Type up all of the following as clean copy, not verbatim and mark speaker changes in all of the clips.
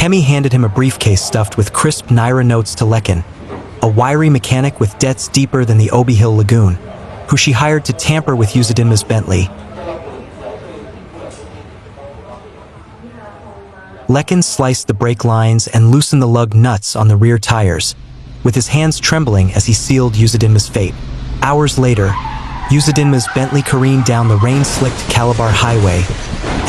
Speaker 1: Kemi handed him a briefcase stuffed with crisp Naira notes to Lekin, a wiry mechanic with debts deeper than the Obi Hill Lagoon, who she hired to tamper with Uzodinma's Bentley. Lekin sliced the brake lines and loosened the lug nuts on the rear tires, with his hands trembling as he sealed Uzodinma's fate. Hours later, Uzodinma's Bentley careened down the rain-slicked Calabar highway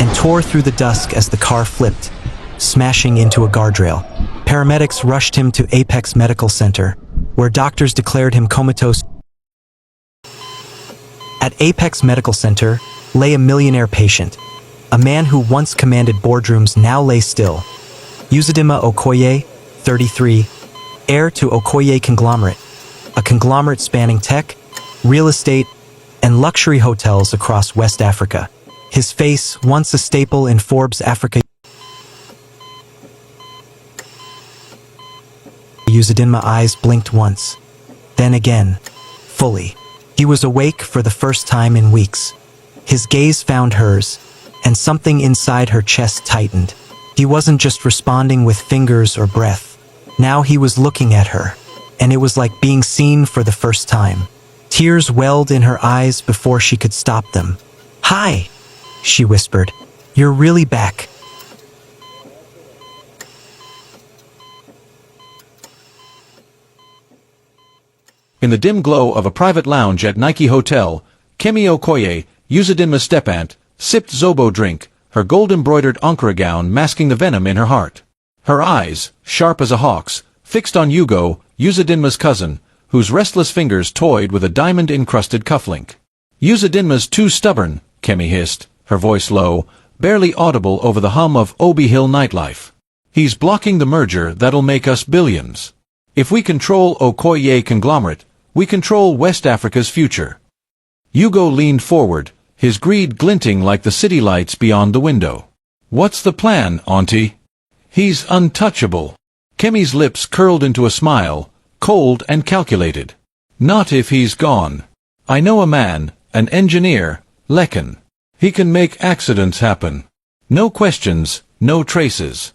Speaker 1: and tore through the dusk as the car flipped, smashing into a guardrail. Paramedics rushed him to Apex Medical Center, where doctors declared him comatose. At Apex Medical Center lay a millionaire patient. A man who once commanded boardrooms now lay still. Uzodinma Okoye, 33, heir to Okoye Conglomerate, a conglomerate spanning tech, real estate, and luxury hotels across West Africa. His face, once a staple in Forbes Africa. Uzodinma's eyes blinked once, then again, fully. He was awake for the first time in weeks. His gaze found hers, and something inside her chest tightened. He wasn't just responding with fingers or breath. Now he was looking at her, and it was like being seen for the first time. Tears welled in her eyes before she could stop them. "Hi," she whispered. "You're really back."
Speaker 2: In the dim glow of a private lounge at Nike Hotel, Kemi Okoye, Uzodinma's step-aunt, sipped Zobo drink, her gold-embroidered Ankara gown masking the venom in her heart. Her eyes, sharp as a hawk's, fixed on Hugo, Uzodinma's cousin, whose restless fingers toyed with a diamond-encrusted cufflink. "Uzodinma's too stubborn," Kemi hissed, her voice low, barely audible over the hum of Obi Hill nightlife. "He's blocking the merger that'll make us billions. If we control Okoye Conglomerate, we control West Africa's future." Hugo leaned forward, his greed glinting like the city lights beyond the window. "What's the plan, Auntie?" "He's untouchable." Kemi's lips curled into a smile, cold and calculated. "Not if he's gone. I know a man, an engineer, Lekin. He can make accidents happen. No questions, no traces."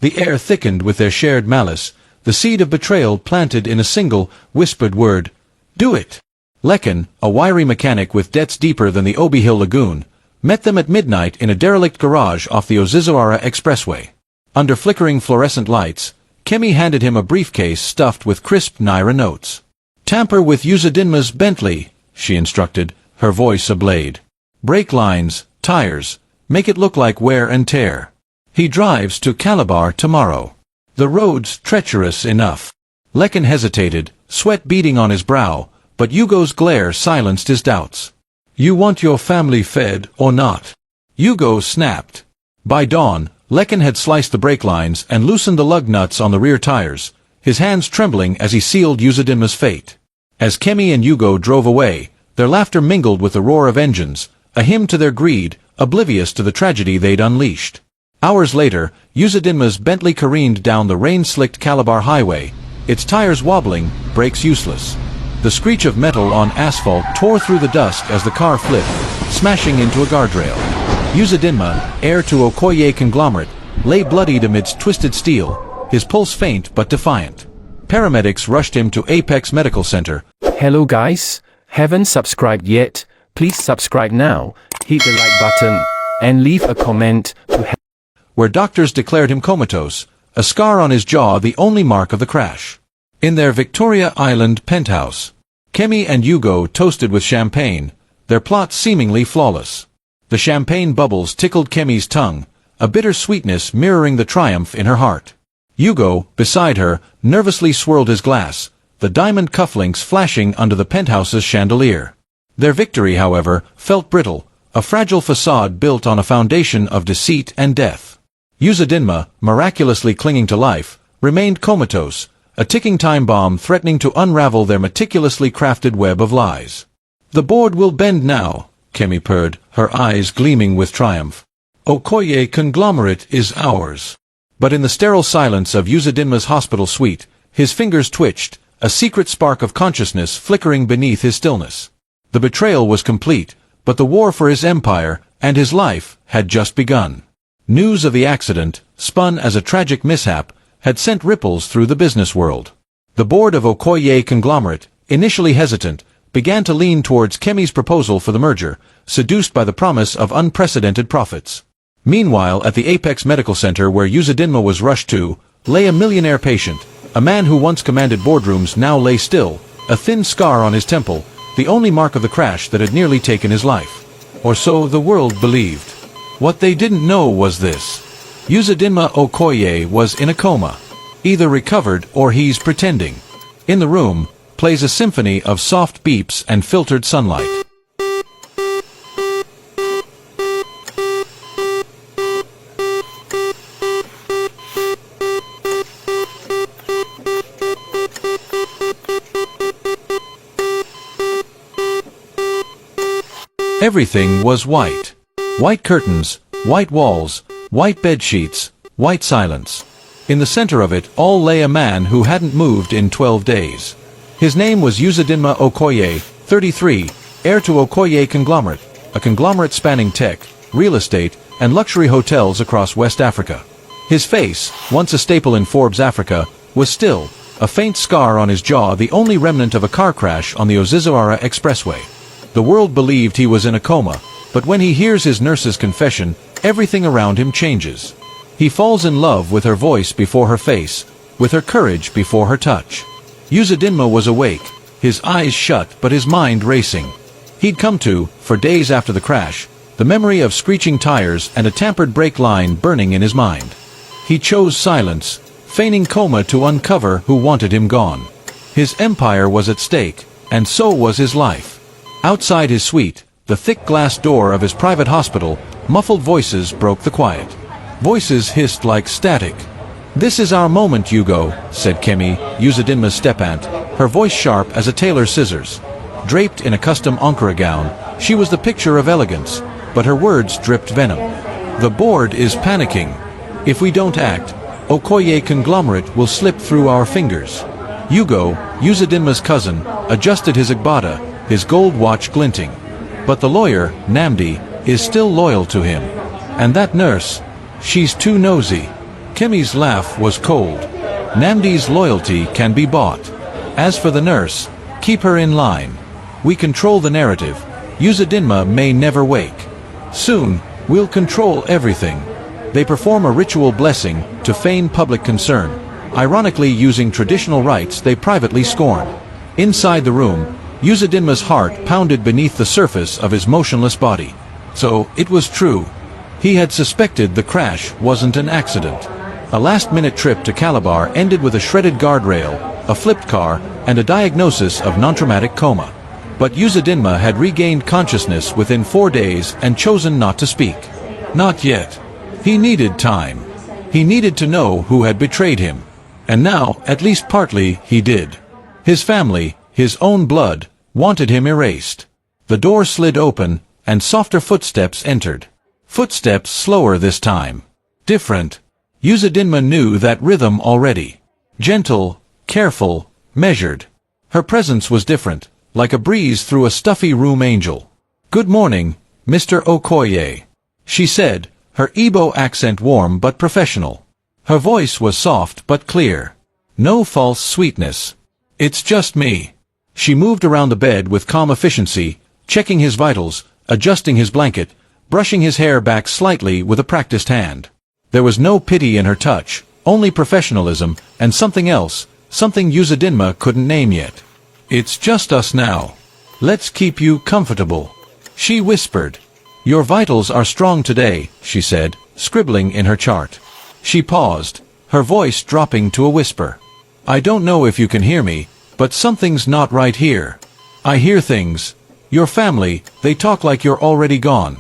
Speaker 2: The air thickened with their shared malice, the seed of betrayal planted in a single, whispered word. "Do it." Lekin, a wiry mechanic with debts deeper than the Obi Hill Lagoon, met them at midnight in a derelict garage off the Ozizoara Expressway. Under flickering fluorescent lights, Kemi handed him a briefcase stuffed with crisp Naira notes. "Tamper with Uzodinma's Bentley," she instructed, her voice ablade. "Brake lines, tires, make it look like wear and tear. He drives to Calabar tomorrow. The road's treacherous enough." Lekin hesitated, sweat beading on his brow, but Hugo's glare silenced his doubts. "You want your family fed or not?" Hugo snapped. By dawn, Lekin had sliced the brake lines and loosened the lug nuts on the rear tires, his hands trembling as he sealed Uzodinma's fate. As Kemi and Hugo drove away, their laughter mingled with the roar of engines, a hymn to their greed, oblivious to the tragedy they'd unleashed. Hours later, Uzodinma's Bentley careened down the rain-slicked Calabar highway, its tires wobbling, brakes useless. The screech of metal on asphalt tore through the dusk as the car flipped, smashing into a guardrail. Uzodinma, heir to Okoye Conglomerate, lay bloodied amidst twisted steel, his pulse faint but defiant. Paramedics rushed him to Apex Medical Center.
Speaker 3: Hello guys, haven't subscribed yet? Please subscribe now, hit the like button, and leave a comment to help.
Speaker 2: Where doctors declared him comatose, a scar on his jaw the only mark of the crash. In their Victoria Island penthouse, Kemi and Hugo toasted with champagne, their plot seemingly flawless. The champagne bubbles tickled Kemi's tongue, a bitter sweetness mirroring the triumph in her heart. Hugo, beside her, nervously swirled his glass, the diamond cufflinks flashing under the penthouse's chandelier. Their victory, however, felt brittle, a fragile facade built on a foundation of deceit and death. Uzodinma, miraculously clinging to life, remained comatose, a ticking time bomb threatening to unravel their meticulously crafted web of lies. "The board will bend now," Kemi purred, her eyes gleaming with triumph. "Okoye Conglomerate is ours." But in the sterile silence of Uzodinma's hospital suite, his fingers twitched, a secret spark of consciousness flickering beneath his stillness. The betrayal was complete, but the war for his empire, and his life, had just begun. News of the accident, spun as a tragic mishap, had sent ripples through the business world. The board of Okoye conglomerate, initially hesitant, began to lean towards Kemi's proposal for the merger, seduced by the promise of unprecedented profits. Meanwhile, at the Apex Medical Center where Uzodinma was rushed to, lay a millionaire patient. A man who once commanded boardrooms now lay still, a thin scar on his temple, the only mark of the crash that had nearly taken his life. Or so the world believed. What they didn't know was this. Uzodinma Okoye was in a coma. Either recovered or he's pretending. In the room, plays a symphony of soft beeps and filtered sunlight. Everything was white. White curtains, white walls, white bed sheets, white silence. In the center of it all lay a man who hadn't moved in 12 days. His name was Uzodinma Okoye, 33, heir to Okoye conglomerate, a conglomerate spanning tech, real estate, and luxury hotels across West Africa. His face, once a staple in Forbes Africa, was still, a faint scar on his jaw, the only remnant of a car crash on the Ozizoara Expressway. The world believed he was in a coma, but when he hears his nurse's confession, everything around him changes. He falls in love with her voice before her face, with her courage before her touch. Uzodinma was awake, his eyes shut but his mind racing. He'd come to, for days after the crash, the memory of screeching tires and a tampered brake line burning in his mind. He chose silence, feigning coma to uncover who wanted him gone. His empire was at stake, and so was his life. Outside his suite, the thick glass door of his private hospital, muffled voices broke the quiet. Voices hissed like static. "This is our moment, Hugo," said Kemi, Uzodinma's step-aunt, her voice sharp as a tailor's scissors. Draped in a custom Ankara gown, she was the picture of elegance, but her words dripped venom. "The board is panicking. If we don't act, Okoye conglomerate will slip through our fingers." Hugo, Uzodinma's cousin, adjusted his agbada, his gold watch glinting. But the lawyer, Namdi, is still loyal to him. And that nurse, she's too nosy. Kemi's laugh was cold. Namdi's loyalty can be bought. As for the nurse, keep her in line. We control the narrative. Uzodinma may never wake. Soon, we'll control everything. They perform a ritual blessing to feign public concern, ironically using traditional rites they privately scorn. Inside the room, Uzodinma's heart pounded beneath the surface of his motionless body. So, it was true. He had suspected the crash wasn't an accident. A last-minute trip to Calabar ended with a shredded guardrail, a flipped car, and a diagnosis of non-traumatic coma. But Uzodinma had regained consciousness within 4 days and chosen not to speak. Not yet. He needed time. He needed to know who had betrayed him. And now, at least partly, he did. His family, his own blood, wanted him erased. The door slid open, and softer footsteps entered. Footsteps slower this time. Different. Uzodinma knew that rhythm already. Gentle, careful, measured. Her presence was different, like a breeze through a stuffy room angel. "Good morning, Mr. Okoye," she said, her Igbo accent warm but professional. Her voice was soft but clear. No false sweetness. "It's just me." She moved around the bed with calm efficiency, checking his vitals, adjusting his blanket, brushing his hair back slightly with a practiced hand. There was no pity in her touch, only professionalism, and something else, something Uzodinma couldn't name yet. "It's just us now. Let's keep you comfortable," she whispered. "Your vitals are strong today," she said, scribbling in her chart. She paused, her voice dropping to a whisper. "I don't know if you can hear me, but something's not right here. I hear things. Your family, they talk like you're already gone."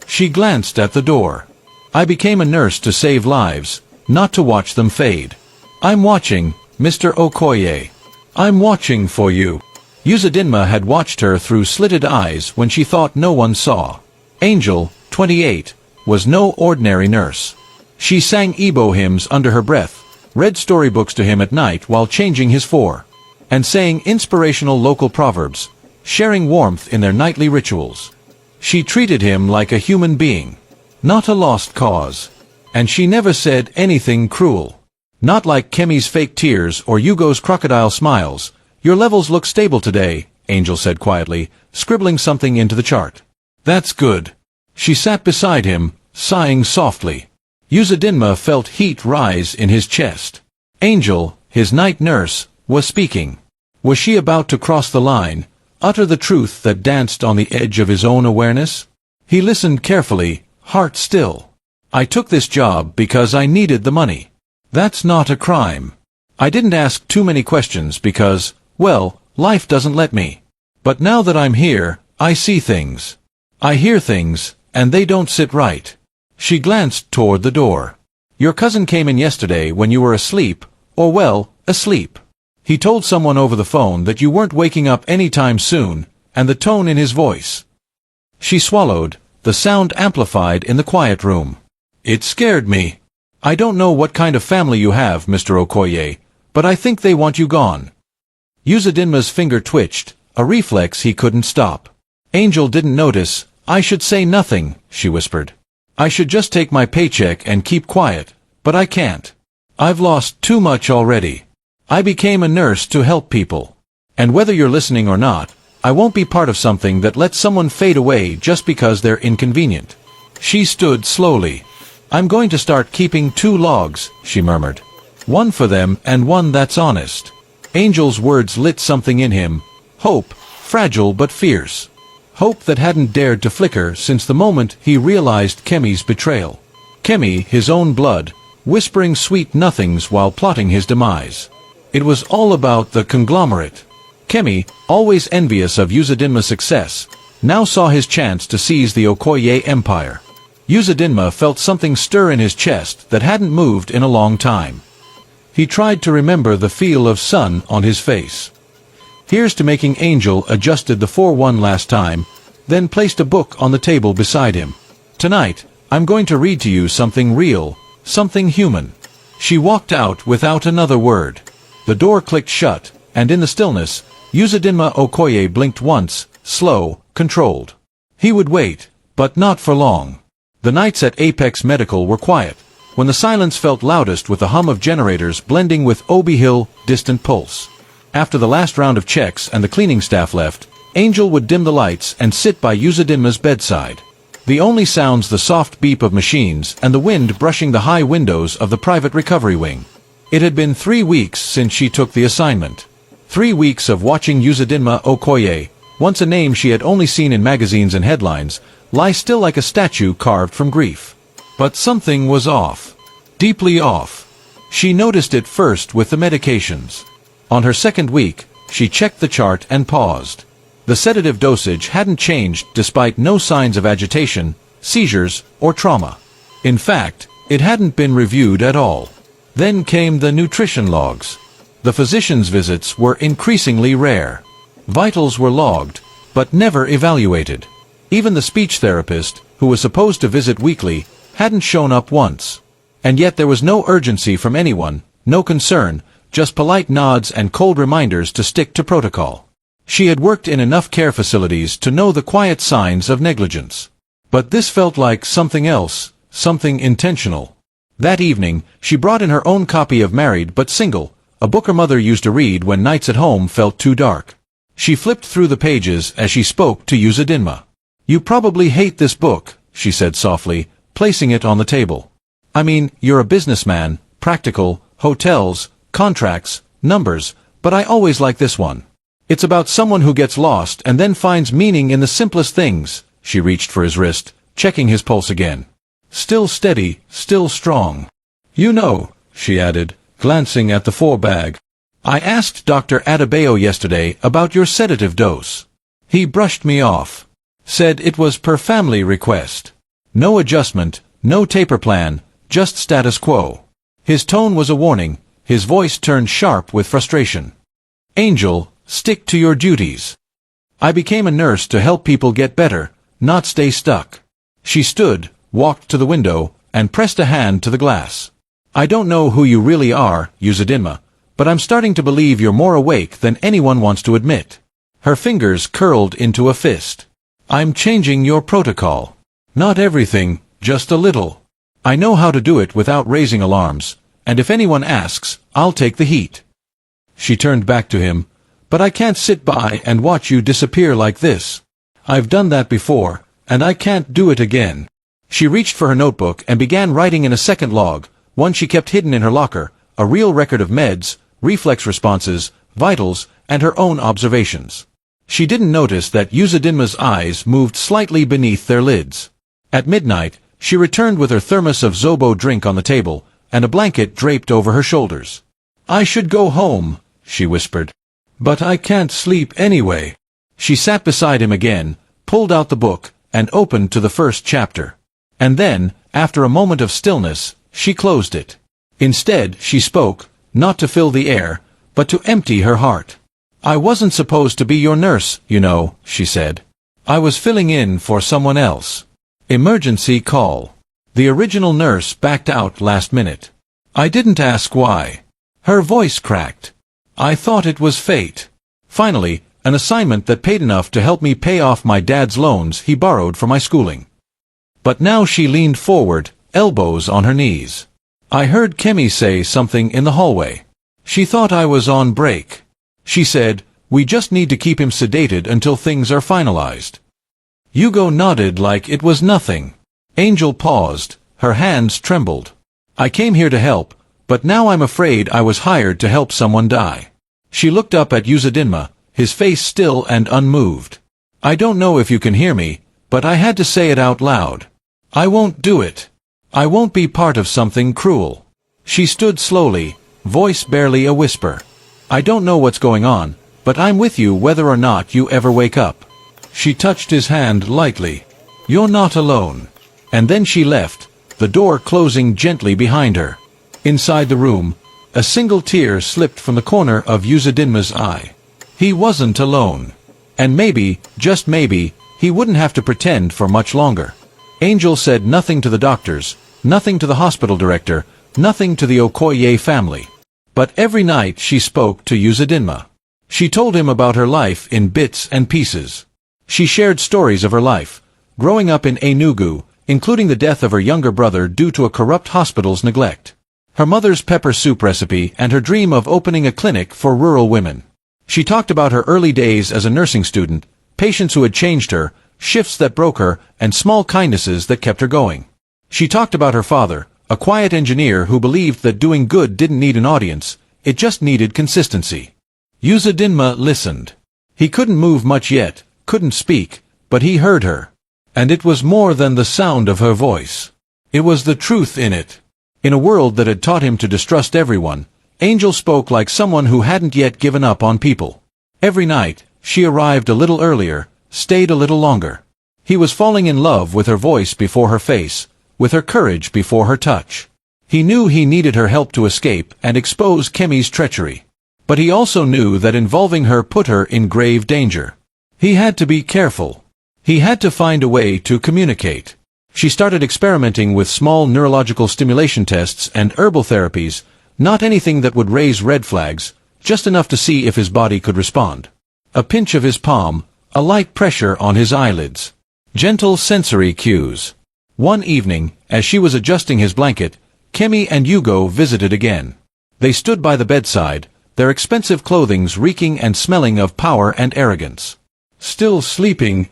Speaker 2: She glanced at the door. "I became a nurse to save lives, not to watch them fade. I'm watching, Mr. Okoye. I'm watching for you." Uzodinma had watched her through slitted eyes when she thought no one saw. Angel, 28, was no ordinary nurse. She sang Igbo hymns under her breath, read storybooks to him at night while changing his four, and sang inspirational local proverbs, sharing warmth in their nightly rituals. She treated him like a human being, not a lost cause. And she never said anything cruel. Not like Kemi's fake tears or Yugo's crocodile smiles. Your levels look stable today, Angel said quietly, scribbling something into the chart. That's good. She sat beside him, sighing softly. Uzodinma felt heat rise in his chest. Angel, his night nurse, was speaking. Was she about to cross the line, utter the truth that danced on the edge of his own awareness? He listened carefully, heart still. I took this job because I needed the money. That's not a crime. I didn't ask too many questions because, well, life doesn't let me. But now that I'm here, I see things. I hear things, and they don't sit right. She glanced toward the door. Your cousin came in yesterday when you were asleep, or well, asleep. He told someone over the phone that you weren't waking up any time soon, and the tone in his voice. She swallowed, the sound amplified in the quiet room. It scared me. I don't know what kind of family you have, Mr. Okoye, but I think they want you gone. Uzodinma's finger twitched, a reflex he couldn't stop. Angel didn't notice. I should say nothing, she whispered. I should just take my paycheck and keep quiet, but I can't. I've lost too much already. I became a nurse to help people. And whether you're listening or not, I won't be part of something that lets someone fade away just because they're inconvenient. She stood slowly. I'm going to start keeping 2 logs, she murmured. One for them and one that's honest. Angel's words lit something in him. Hope, fragile but fierce. Hope that hadn't dared to flicker since the moment he realized Kemi's betrayal. Kemi, his own blood, whispering sweet nothings while plotting his demise. It was all about the conglomerate. Kemi, always envious of Uzodinma's success, now saw his chance to seize the Okoye empire. Uzodinma felt something stir in his chest that hadn't moved in a long time. He tried to remember the feel of sun on his face. Here's to making Angel adjusted the 4-1 last time, then placed a book on the table beside him. Tonight, I'm going to read to you something real, something human. She walked out without another word. The door clicked shut, and in the stillness, Uzodinma Okoye blinked once, slow, controlled. He would wait, but not for long. The nights at Apex Medical were quiet, when the silence felt loudest with the hum of generators blending with Obi Hill, distant pulse. After the last round of checks and the cleaning staff left, Angel would dim the lights and sit by Uzodinma's bedside. The only sounds the soft beep of machines and the wind brushing the high windows of the private recovery wing. It had been 3 weeks since she took the assignment. 3 weeks of watching Uzodinma Okoye, once a name she had only seen in magazines and headlines, lie still like a statue carved from grief. But something was off. Deeply off. She noticed it first with the medications. On her second week, she checked the chart and paused. The sedative dosage hadn't changed despite no signs of agitation, seizures, or trauma. In fact, it hadn't been reviewed at all. Then came the nutrition logs. The physician's visits were increasingly rare. Vitals were logged, but never evaluated. Even the speech therapist, who was supposed to visit weekly, hadn't shown up once. And yet there was no urgency from anyone, no concern, just polite nods and cold reminders to stick to protocol. She had worked in enough care facilities to know the quiet signs of negligence. But this felt like something else, something intentional. That evening, she brought in her own copy of Married but Single, a book her mother used to read when nights at home felt too dark. She flipped through the pages as she spoke to Uzodinma. You probably hate this book, she said softly, placing it on the table. I mean, you're a businessman, practical, hotels, contracts, numbers, but I always like this one. It's about someone who gets lost and then finds meaning in the simplest things. She reached for his wrist, checking his pulse again. Still steady, still strong. You know, she added, glancing at the 4-bag. I asked Dr. Adebayo yesterday about your sedative dose. He brushed me off. Said it was per family request. No adjustment, no taper plan, just status quo. His tone was a warning, his voice turned sharp with frustration. Angel, stick to your duties. I became a nurse to help people get better, not stay stuck. She stood, walked to the window, and pressed a hand to the glass. I don't know who you really are, Uzodinma, but I'm starting to believe you're more awake than anyone wants to admit. Her fingers curled into a fist. I'm changing your protocol. Not everything, just a little. I know how to do it without raising alarms, and if anyone asks, I'll take the heat. She turned back to him. But I can't sit by and watch you disappear like this. I've done that before, and I can't do it again. She reached for her notebook and began writing in a second log, one she kept hidden in her locker, a real record of meds, reflex responses, vitals, and her own observations. She didn't notice that Uzodinma's eyes moved slightly beneath their lids. At midnight, she returned with her thermos of Zobo drink on the table, and a blanket draped over her shoulders. I should go home, she whispered. But I can't sleep anyway. She sat beside him again, pulled out the book, and opened to the first chapter. And then, after a moment of stillness, she closed it. Instead, she spoke, not to fill the air, but to empty her heart. I wasn't supposed to be your nurse, you know, she said. I was filling in for someone else. Emergency call. The original nurse backed out last minute. I didn't ask why. Her voice cracked. I thought it was fate. Finally, an assignment that paid enough to help me pay off my dad's loans he borrowed for my schooling. But now she leaned forward, elbows on her knees. I heard Kemi say something in the hallway. She thought I was on break. She said, we just need to keep him sedated until things are finalized. Hugo nodded like it was nothing. Angel paused, her hands trembled. I came here to help, but now I'm afraid I was hired to help someone die. She looked up at Uzodinma, his face still and unmoved. I don't know if you can hear me, but I had to say it out loud. I won't do it. I won't be part of something cruel. She stood slowly, voice barely a whisper. I don't know what's going on, but I'm with you whether or not you ever wake up. She touched his hand lightly. You're not alone. And then she left, the door closing gently behind her. Inside the room, a single tear slipped from the corner of Uzodinma's eye. He wasn't alone. And maybe, just maybe, he wouldn't have to pretend for much longer. Angel said nothing to the doctors, nothing to the hospital director, nothing to the Okoye family. But every night she spoke to Uzodinma. She told him about her life in bits and pieces. She shared stories of her life, growing up in Enugu, including the death of her younger brother due to a corrupt hospital's neglect. Her mother's pepper soup recipe and her dream of opening a clinic for rural women. She talked about her early days as a nursing student, patients who had changed her, shifts that broke her, and small kindnesses that kept her going. She talked about her father, a quiet engineer who believed that doing good didn't need an audience, it just needed consistency. Uzodinma listened. He couldn't move much yet, couldn't speak, but he heard her. And it was more than the sound of her voice. It was the truth in it. In a world that had taught him to distrust everyone, Angel spoke like someone who hadn't yet given up on people. Every night, she arrived a little earlier, stayed a little longer. He was falling in love with her voice before her face, with her courage before her touch. He knew he needed her help to escape and expose Kemi's treachery. But he also knew that involving her put her in grave danger. He had to be careful. He had to find a way to communicate. She started experimenting with small neurological stimulation tests and herbal therapies, not anything that would raise red flags, just enough to see if his body could respond. A pinch of his palm, a light pressure on his eyelids. Gentle sensory cues. One evening, as she was adjusting his blanket, Kemi and Hugo visited again. They stood by the bedside, their expensive clothings reeking and smelling of power and arrogance. Still sleeping,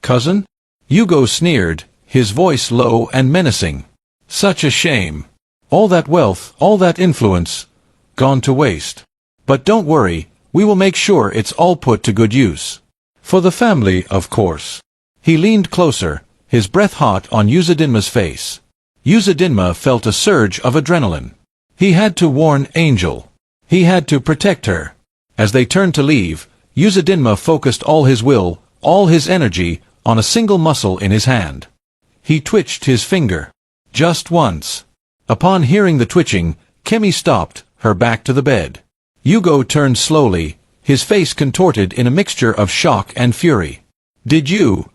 Speaker 2: cousin? Hugo sneered, his voice low and menacing. Such a shame. All that wealth, all that influence, gone to waste. But don't worry, we will make sure it's all put to good use. For the family, of course. He leaned closer, his breath hot on Uzodinma's face. Uzodinma felt a surge of adrenaline. He had to warn Angel. He had to protect her. As they turned to leave, Uzodinma focused all his will, all his energy, on a single muscle in his hand. He twitched his finger. Just once. Upon hearing the twitching, Kemi stopped, her back to the bed. Hugo turned slowly, his face contorted in a mixture of shock and fury. Did you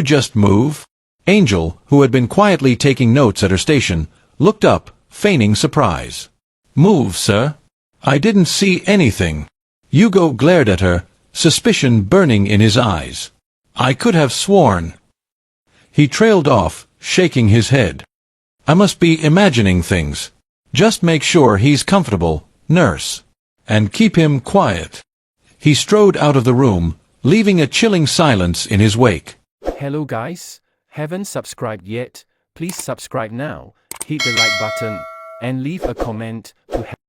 Speaker 2: just move? Angel, who had been quietly taking notes at her station, looked up, feigning surprise. Move, sir? I didn't see anything. Hugo glared at her, suspicion burning in his eyes. I could have sworn. He trailed off, shaking his head. I must be imagining things. Just make sure he's comfortable, nurse. And keep him quiet. He strode out of the room, leaving a chilling silence in his wake.
Speaker 3: Hello guys, haven't subscribed yet? Please subscribe now, hit the like button, and leave a comment to help.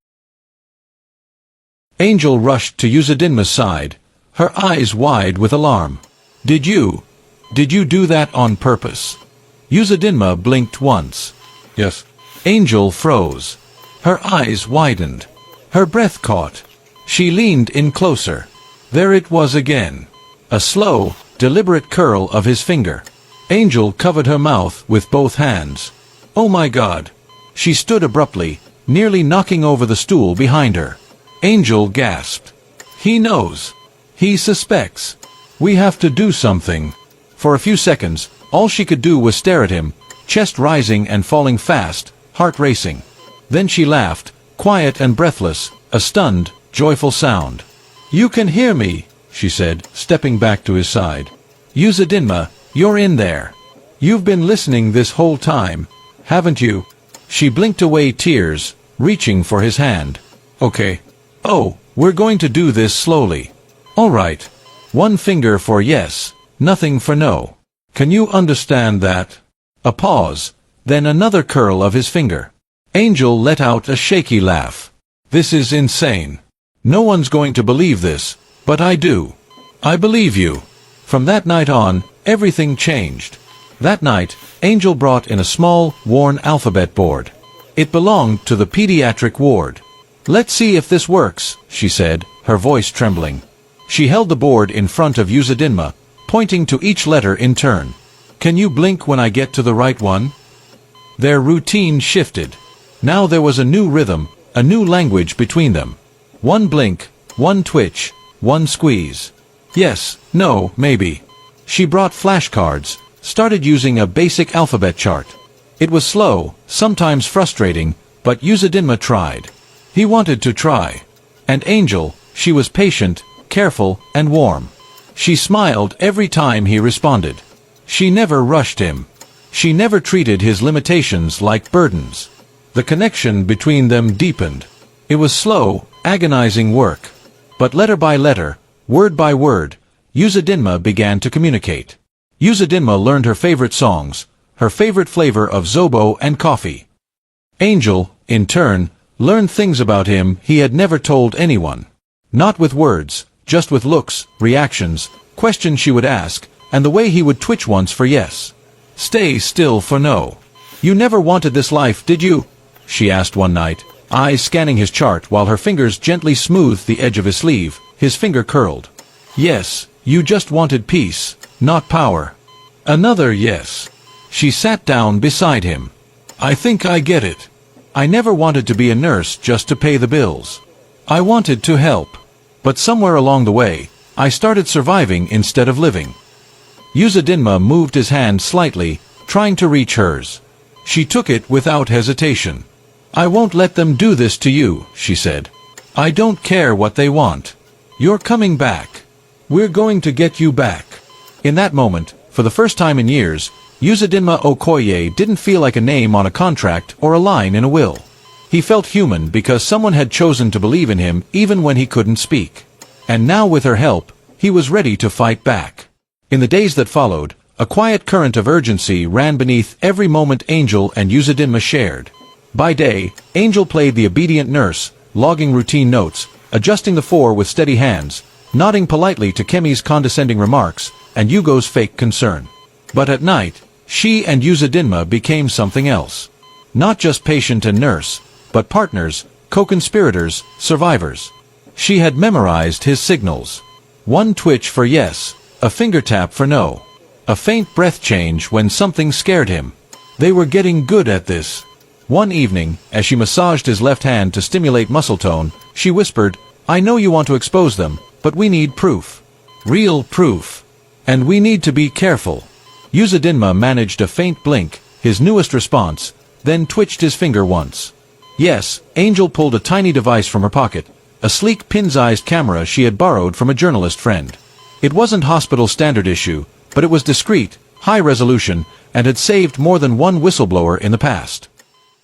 Speaker 2: Angel rushed to Uzodinma's side, her eyes wide with alarm. Did you do that on purpose? Uzodinma blinked once. Yes. Angel froze. Her eyes widened. Her breath caught. She leaned in closer. There it was again. A slow, deliberate curl of his finger. Angel covered her mouth with both hands. Oh my God. She stood abruptly, nearly knocking over the stool behind her. Angel gasped. He knows. He suspects. We have to do something. For a few seconds, all she could do was stare at him, chest rising and falling fast, heart racing. Then she laughed, quiet and breathless, a stunned, joyful sound. You can hear me, she said, stepping back to his side. Uzodinma, you're in there. You've been listening this whole time, haven't you? She blinked away tears, reaching for his hand. Okay. Oh, we're going to do this slowly. All right. One finger for yes, nothing for no. Can you understand that? A pause, then another curl of his finger. Angel let out a shaky laugh. This is insane. No one's going to believe this, but I do. I believe you. From that night on, everything changed. That night, Angel brought in a small, worn alphabet board. It belonged to the pediatric ward. Let's see if this works, she said, her voice trembling. She held the board in front of Uzodinma, pointing to each letter in turn. Can you blink when I get to the right one? Their routine shifted. Now there was a new rhythm, a new language between them. One blink, one twitch, one squeeze. Yes, no, maybe. She brought flashcards, started using a basic alphabet chart. It was slow, sometimes frustrating, but Uzodinma tried. He wanted to try. And Angel, she was patient, careful, and warm. She smiled every time he responded. She never rushed him. She never treated his limitations like burdens. The connection between them deepened. It was slow, agonizing work. But letter by letter, word by word, Uzodinma began to communicate. Uzodinma learned her favorite songs, her favorite flavor of zobo and coffee. Angel, in turn, learned things about him he had never told anyone. Not with words, just with looks, reactions, questions she would ask, and the way he would twitch once for yes. Stay still for no. You never wanted this life, did you? She asked one night, eyes scanning his chart while her fingers gently smoothed the edge of his sleeve, his finger curled. Yes, you just wanted peace, not power. Another yes. She sat down beside him. I think I get it. I never wanted to be a nurse just to pay the bills. I wanted to help. But somewhere along the way, I started surviving instead of living. Uzodinma moved his hand slightly, trying to reach hers. She took it without hesitation. I won't let them do this to you, she said. I don't care what they want. You're coming back. We're going to get you back. In that moment, for the first time in years, Uzodinma Okoye didn't feel like a name on a contract or a line in a will. He felt human because someone had chosen to believe in him even when he couldn't speak. And now with her help, he was ready to fight back. In the days that followed, a quiet current of urgency ran beneath every moment Angel and Uzodinma shared. By day, Angel played the obedient nurse, logging routine notes, adjusting the four with steady hands, nodding politely to Kemi's condescending remarks, and Yugo's fake concern. But at night, she and Uzodinma became something else. Not just patient and nurse, but partners, co-conspirators, survivors. She had memorized his signals. One twitch for yes, a finger tap for no. A faint breath change when something scared him. They were getting good at this. One evening, as she massaged his left hand to stimulate muscle tone, she whispered, I know you want to expose them, but we need proof. Real proof. And we need to be careful. Uzodinma managed a faint blink, his newest response, then twitched his finger once. Yes, Angel pulled a tiny device from her pocket, a sleek pin-sized camera she had borrowed from a journalist friend. It wasn't hospital standard issue, but it was discreet, high resolution, and had saved more than one whistleblower in the past.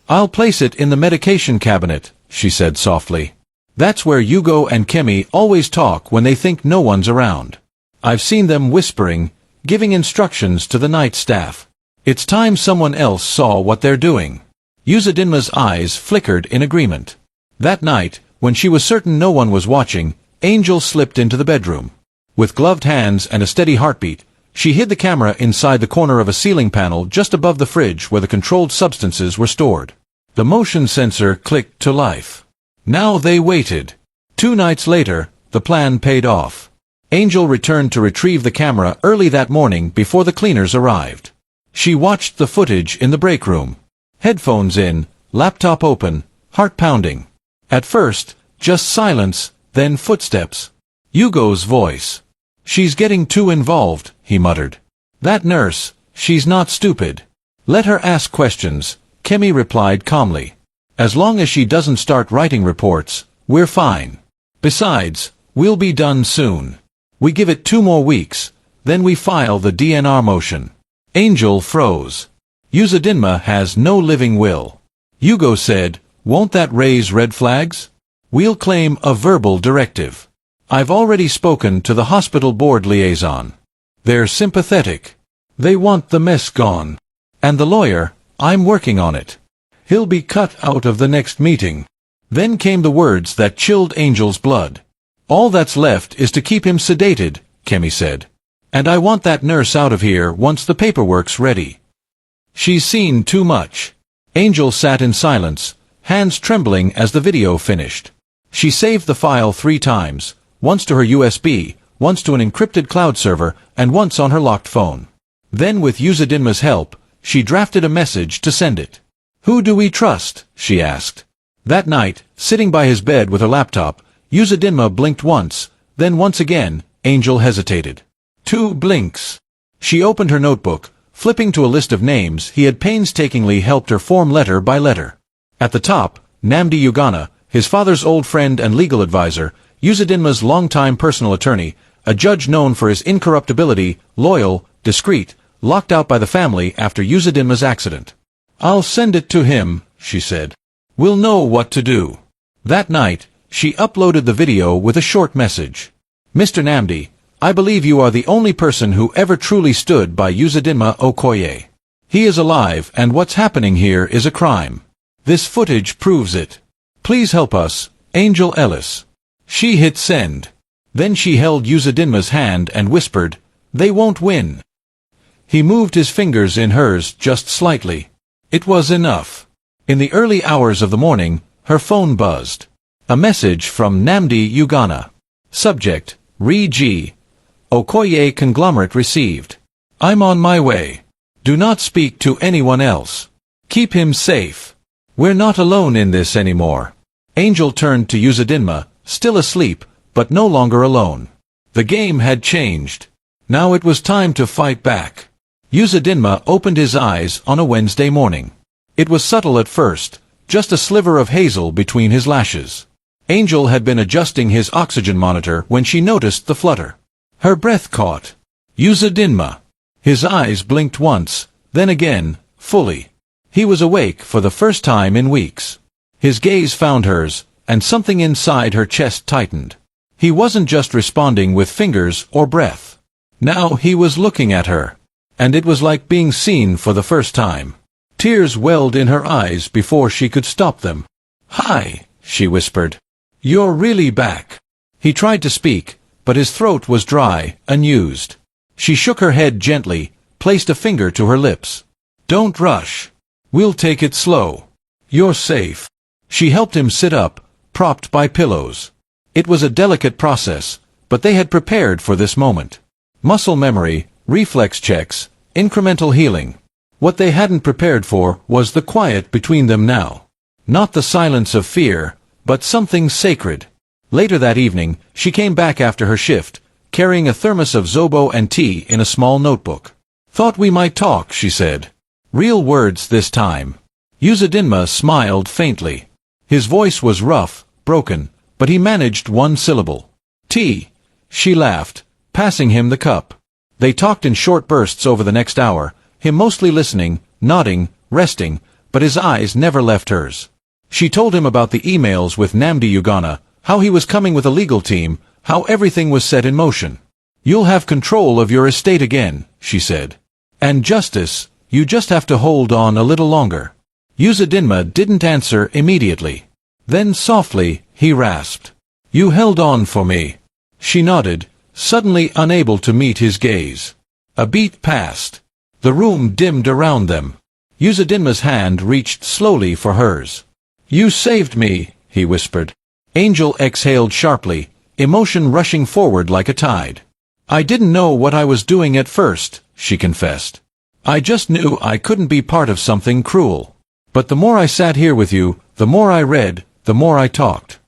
Speaker 2: "I'll place it in the medication cabinet," she said softly. "That's where Hugo and Kemi always talk when they think no one's around. I've seen them whispering, giving instructions to the night staff. It's time someone else saw what they're doing." Uzodinma's eyes flickered in agreement. That night, when she was certain no one was watching, Angel slipped into the bedroom. With gloved hands and a steady heartbeat, she hid the camera inside the corner of a ceiling panel just above the fridge where the controlled substances were stored. The motion sensor clicked to life. Now they waited. 2 nights later, the plan paid off. Angel returned to retrieve the camera early that morning before the cleaners arrived. She watched the footage in the break room. Headphones in, laptop open, heart pounding. At first, just silence, then footsteps. Hugo's voice. "She's getting too involved," he muttered. "That nurse, she's not stupid. Let her ask questions," Kemi replied calmly. "As long as she doesn't start writing reports, we're fine. Besides, we'll be done soon. We give it 2 more weeks, then we file the DNR motion." Angel froze. Uzodinma has no living will. Hugo said, "Won't that raise red flags? We'll claim a verbal directive. I've already spoken to the hospital board liaison. They're sympathetic. They want the mess gone. And the lawyer, I'm working on it. He'll be cut out of the next meeting." Then came the words that chilled Angel's blood. "All that's left is to keep him sedated," Kemi said. "And I want that nurse out of here once the paperwork's ready. She's seen too much." Angel sat in silence, hands trembling as the video finished. She saved the file 3 times, once to her USB, once to an encrypted cloud server, and once on her locked phone. Then with Uzodinma's help, she drafted a message to send it. "Who do we trust?" she asked. That night, sitting by his bed with her laptop, Uzodinma blinked once, then once again, Angel hesitated. 2 blinks. She opened her notebook, flipping to a list of names he had painstakingly helped her form letter by letter. At the top, Namdi Ugana, his father's old friend and legal advisor, Uzodinma's longtime personal attorney, a judge known for his incorruptibility, loyal, discreet, locked out by the family after Uzodinma's accident. "I'll send it to him," she said. "We'll know what to do." That night, she uploaded the video with a short message. "Mr. Namdi, I believe you are the only person who ever truly stood by Uzodinma Okoye. He is alive, and what's happening here is a crime. This footage proves it. Please help us, Angel Ellis." She hit send. Then she held Uzodinma's hand and whispered, "They won't win." He moved his fingers in hers just slightly. It was enough. In the early hours of the morning, her phone buzzed. A message from Namdi Ugana. Subject, Re-G. Okoye conglomerate received. "I'm on my way. Do not speak to anyone else. Keep him safe. We're not alone in this anymore." Angel turned to Uzodinma, still asleep, but no longer alone. The game had changed. Now it was time to fight back. Uzodinma opened his eyes on a Wednesday morning. It was subtle at first, just a sliver of hazel between his lashes. Angel had been adjusting his oxygen monitor when she noticed the flutter. Her breath caught. Uzodinma. His eyes blinked once, then again, fully. He was awake for the first time in weeks. His gaze found hers, and something inside her chest tightened. He wasn't just responding with fingers or breath. Now he was looking at her. And it was like being seen for the first time. Tears welled in her eyes before she could stop them. "Hi," she whispered. "You're really back." He tried to speak, but his throat was dry, unused. She shook her head gently, placed a finger to her lips. "Don't rush. We'll take it slow. You're safe." She helped him sit up, propped by pillows. It was a delicate process, but they had prepared for this moment. Muscle memory, reflex checks, incremental healing. What they hadn't prepared for was the quiet between them now. Not the silence of fear, but something sacred. Later that evening, she came back after her shift, carrying a thermos of Zobo and tea in a small notebook. "Thought we might talk," she said. Real words this time. Uzodinma smiled faintly. His voice was rough, broken, but he managed one syllable. "Tea," she laughed, passing him the cup. They talked in short bursts over the next hour, him mostly listening, nodding, resting, but his eyes never left hers. She told him about the emails with Namdi Ugana, how he was coming with a legal team, how everything was set in motion. "You'll have control of your estate again," she said. "And justice, you just have to hold on a little longer." Uzodinma didn't answer immediately. Then softly, he rasped, "You held on for me." She nodded, suddenly unable to meet his gaze. A beat passed. The room dimmed around them. Uzodinma's hand reached slowly for hers. "You saved me," he whispered. Angel exhaled sharply, emotion rushing forward like a tide. "I didn't know what I was doing at first," she confessed. "I just knew I couldn't be part of something cruel. But the more I sat here with you, the more I read, the more I talked.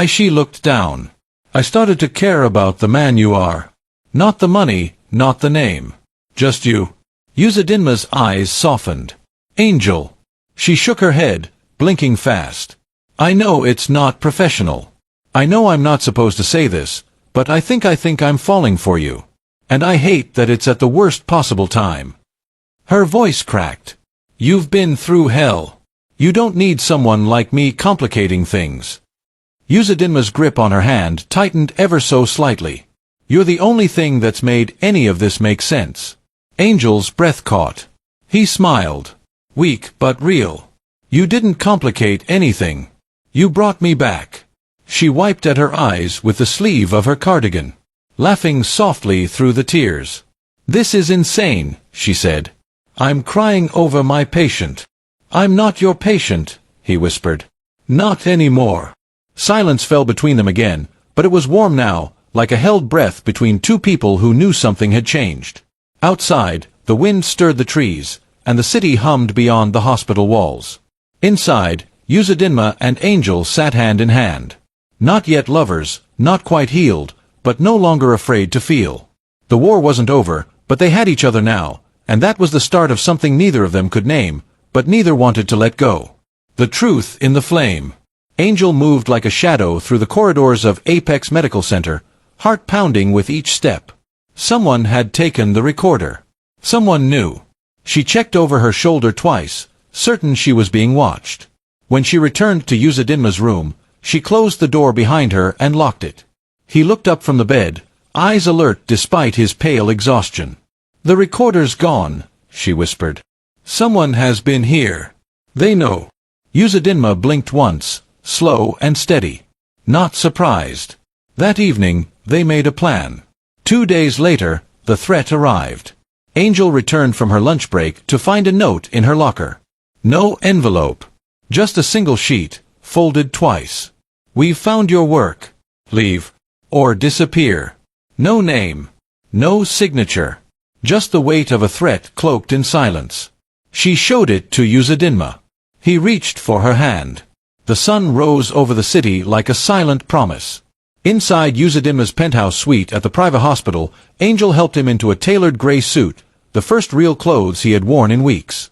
Speaker 2: She looked down. I started to care about the man you are. Not the money, not the name. Just you." Uzodinma's eyes softened. "Angel." She shook her head, blinking fast. "I know it's not professional. I know I'm not supposed to say this, but I think I'm falling for you. And I hate that it's at the worst possible time." Her voice cracked. "You've been through hell. You don't need someone like me complicating things." Uzodinma's grip on her hand tightened ever so slightly. "You're the only thing that's made any of this make sense." Angel's breath caught. He smiled. "Weak but real. You didn't complicate anything. You brought me back." She wiped at her eyes with the sleeve of her cardigan, laughing softly through the tears. "This is insane," she said. "I'm crying over my patient." "I'm not your patient," he whispered. "Not anymore." Silence fell between them again, but it was warm now, like a held breath between two people who knew something had changed. Outside, the wind stirred the trees, and the city hummed beyond the hospital walls. Inside, Uzodinma and Angel sat hand in hand. Not yet lovers, not quite healed, but no longer afraid to feel. The war wasn't over, but they had each other now, and that was the start of something neither of them could name, but neither wanted to let go. The truth in the flame. Angel moved like a shadow through the corridors of Apex Medical Center, heart pounding with each step. Someone had taken the recorder. Someone knew. She checked over her shoulder twice, certain she was being watched. When she returned to Uzodinma's room, she closed the door behind her and locked it. He looked up from the bed, eyes alert despite his pale exhaustion. "The recorder's gone," she whispered. "Someone has been here. They know." Uzodinma blinked once, slow and steady. Not surprised. That evening, they made a plan. 2 days later, the threat arrived. Angel returned from her lunch break to find a note in her locker. No envelope. Just a single sheet, folded twice. "We've found your work. Leave. Or disappear." No name. No signature. Just the weight of a threat cloaked in silence. She showed it to Uzodinma. He reached for her hand. The sun rose over the city like a silent promise. Inside Uzodinma's penthouse suite at the private hospital, Angel helped him into a tailored gray suit, the first real clothes he had worn in weeks.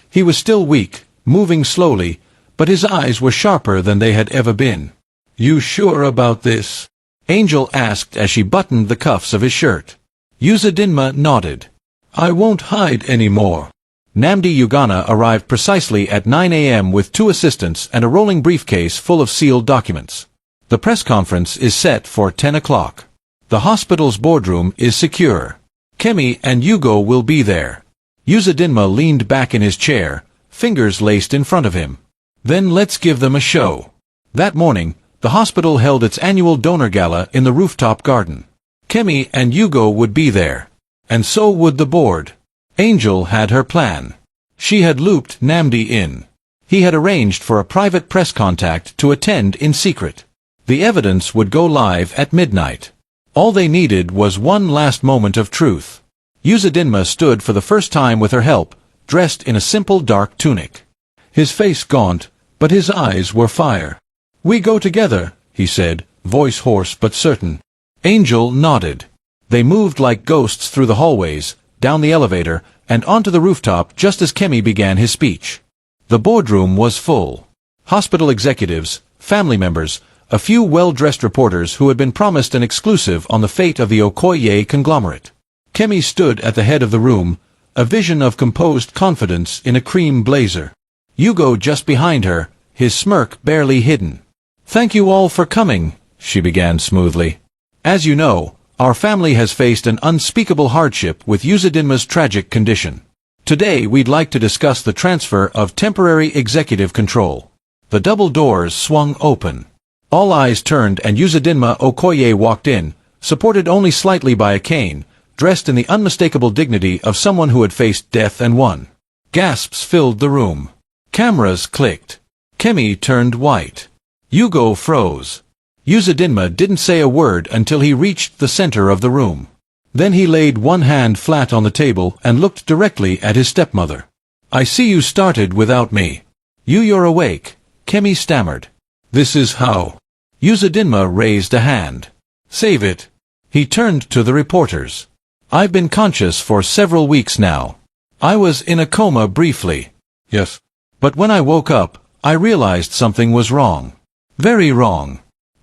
Speaker 2: He was still weak, moving slowly, but his eyes were sharper than they had ever been. "You sure about this?" Angel asked as she buttoned the cuffs of his shirt. Uzodinma nodded. "I won't hide anymore." Namdi Ugana arrived precisely at 9 a.m. with 2 assistants and a rolling briefcase full of sealed documents. The press conference is set for 10 o'clock. The hospital's boardroom is secure. Kemi and Hugo will be there. Uzodinma leaned back in his chair, fingers laced in front of him. "Then let's give them a show." That morning, the hospital held its annual donor gala in the rooftop garden. Kemi and Hugo would be there. And so would the board. Angel had her plan. She had looped Namdi in. He had arranged for a private press contact to attend in secret. The evidence would go live at midnight. All they needed was one last moment of truth. Uzodinma stood for the first time with her help, dressed in a simple dark tunic. His face gaunt, but his eyes were fire. "We go together," he said, voice hoarse but certain. Angel nodded. They moved like ghosts through the hallways, down the elevator, and onto the rooftop just as Kemi began his speech. The boardroom was full. Hospital executives, family members, a few well-dressed reporters who had been promised an exclusive on the fate of the Okoye conglomerate. Kemi stood at the head of the room, a vision of composed confidence in a cream blazer. Yugo just behind her, his smirk barely hidden. "Thank you all for coming," she began smoothly. "As you know, our family has faced an unspeakable hardship with Uzodinma's tragic condition. Today we'd like to discuss the transfer of temporary executive control." The double doors swung open. All eyes turned and Uzodinma Okoye walked in, supported only slightly by a cane, dressed in the unmistakable dignity of someone who had faced death and won. Gasps filled the room. Cameras clicked. Kemi turned white. Yugo froze. Uzodinma didn't say a word until he reached the center of the room. Then he laid one hand flat on the table and looked directly at his stepmother. "I see you started without me. You're awake," Kemi stammered. "This is how." Uzodinma raised a hand. "Save it." He turned to the reporters. "I've been conscious for several weeks now. I was in a coma briefly." "Yes." "But when I woke up, I realized something was wrong. Very wrong."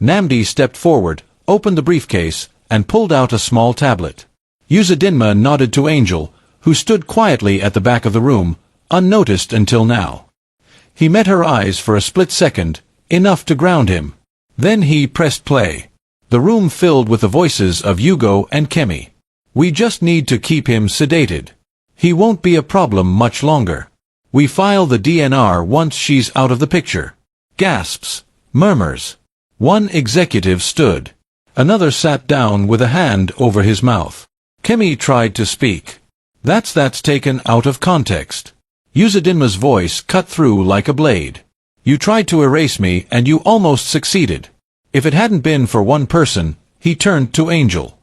Speaker 2: Namdi stepped forward, opened the briefcase, and pulled out a small tablet. Uzodinma nodded to Angel, who stood quietly at the back of the room, unnoticed until now. He met her eyes for a split second, enough to ground him. Then he pressed play. The room filled with the voices of Yugo and Kemi. "We just need to keep him sedated. He won't be a problem much longer. We file the DNR once she's out of the picture." Gasps. Murmurs. One executive stood. Another sat down with a hand over his mouth. Kemi tried to speak. That's taken out of context." Uzodinma's voice cut through like a blade. "You tried to erase me and you almost succeeded. If it hadn't been for one person," he turned to Angel,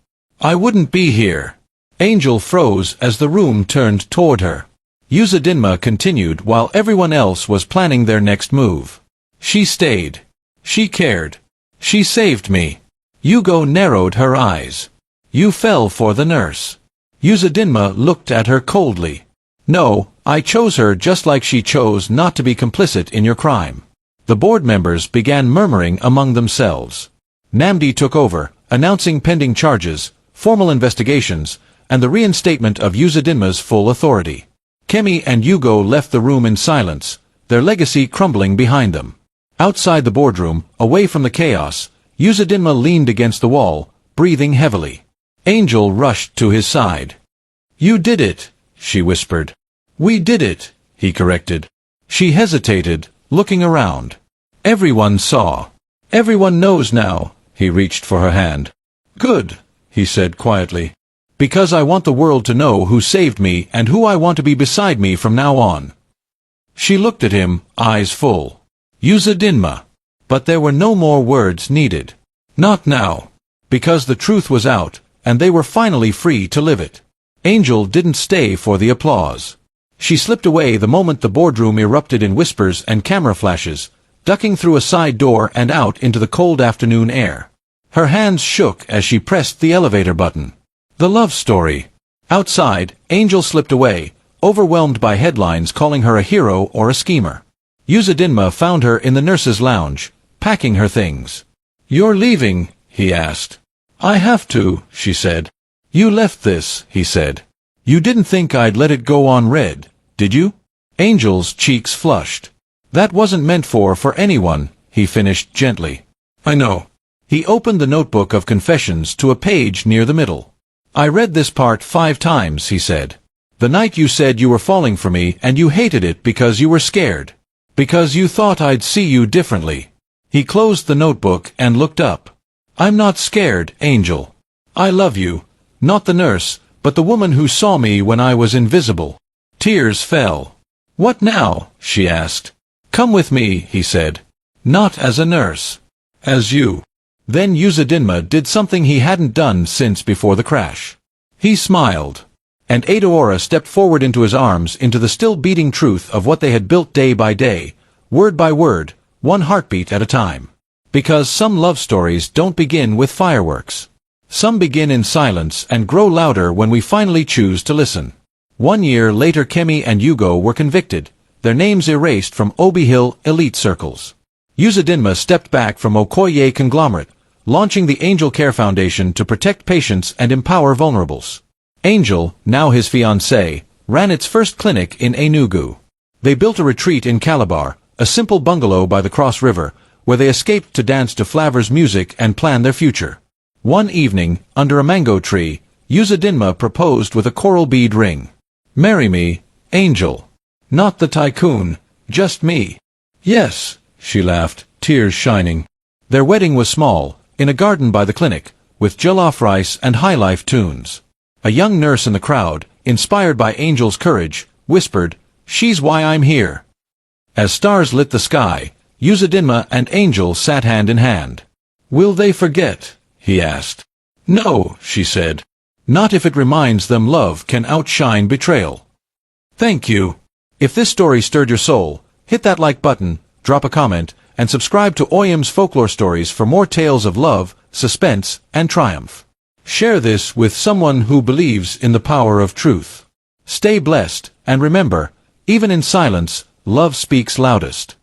Speaker 2: "I wouldn't be here." Angel froze as the room turned toward her. Uzodinma continued while everyone else was planning their next move. "She stayed. She cared. She saved me." Yugo narrowed her eyes. "You fell for the nurse." Uzodinma looked at her coldly. "No, I chose her just like she chose not to be complicit in your crime." The board members began murmuring among themselves. Namdi took over, announcing pending charges, formal investigations, and the reinstatement of Uzodinma's full authority. Kemi and Yugo left the room in silence, their legacy crumbling behind them. Outside the boardroom, away from the chaos, Uzodinma leaned against the wall, breathing heavily. Angel rushed to his side. "You did it," she whispered. "We did it," he corrected. She hesitated, looking around. Everyone saw. "Everyone knows now," he reached for her hand. "Good," he said quietly. "Because I want the world to know who saved me and who I want to be beside me from now on." She looked at him, eyes full. Uzodinma. But there were no more words needed. Not now. Because the truth was out, and they were finally free to live it. Angel didn't stay for the applause. She slipped away the moment the boardroom erupted in whispers and camera flashes, ducking through a side door and out into the cold afternoon air. Her hands shook as she pressed the elevator button. The love story. Outside, Angel slipped away, overwhelmed by headlines calling her a hero or a schemer. Uzodinma found her in the nurse's lounge, packing her things. "You're leaving?" he asked. "I have to," she said. "You left this," he said. "You didn't think I'd let it go on red, did you?" Angel's cheeks flushed. "That wasn't meant for anyone," he finished gently. "I know." He opened the notebook of confessions to a page near the middle. "I read this part 5 times, he said. "The night you said you were falling for me and you hated it because you were scared. Because you thought I'd see you differently." He closed the notebook and looked up. "I'm not scared, Angel. I love you. Not the nurse, but the woman who saw me when I was invisible." Tears fell. "What now?" she asked. "Come with me," he said. "Not as a nurse. As you." Then Uzodinma did something he hadn't done since before the crash. He smiled. And Adaora stepped forward into his arms, into the still beating truth of what they had built day by day, word by word, one heartbeat at a time. Because some love stories don't begin with fireworks. Some begin in silence and grow louder when we finally choose to listen. 1 year later, Kemi and Yugo were convicted, their names erased from Obi Hill elite circles. Uzodinma stepped back from Okoye conglomerate, launching the Angel Care Foundation to protect patients and empower vulnerables. Angel, now his fiancée, ran its first clinic in Enugu. They built a retreat in Calabar, a simple bungalow by the Cross River, where they escaped to dance to Flavor's music and plan their future. One evening, under a mango tree, Uzodinma proposed with a coral bead ring. "Marry me, Angel. Not the tycoon, just me." "Yes," she laughed, tears shining. Their wedding was small, in a garden by the clinic, with jollof rice and high-life tunes. A young nurse in the crowd, inspired by Angel's courage, whispered, "She's why I'm here." As stars lit the sky, Uzodinma and Angel sat hand in hand. "Will they forget?" he asked. "No," she said. "Not if it reminds them love can outshine betrayal." Thank you. If this story stirred your soul, hit that like button, drop a comment, and subscribe to Oyam's Folklore Stories for more tales of love, suspense, and triumph. Share this with someone who believes in the power of truth. Stay blessed, and remember, even in silence, love speaks loudest.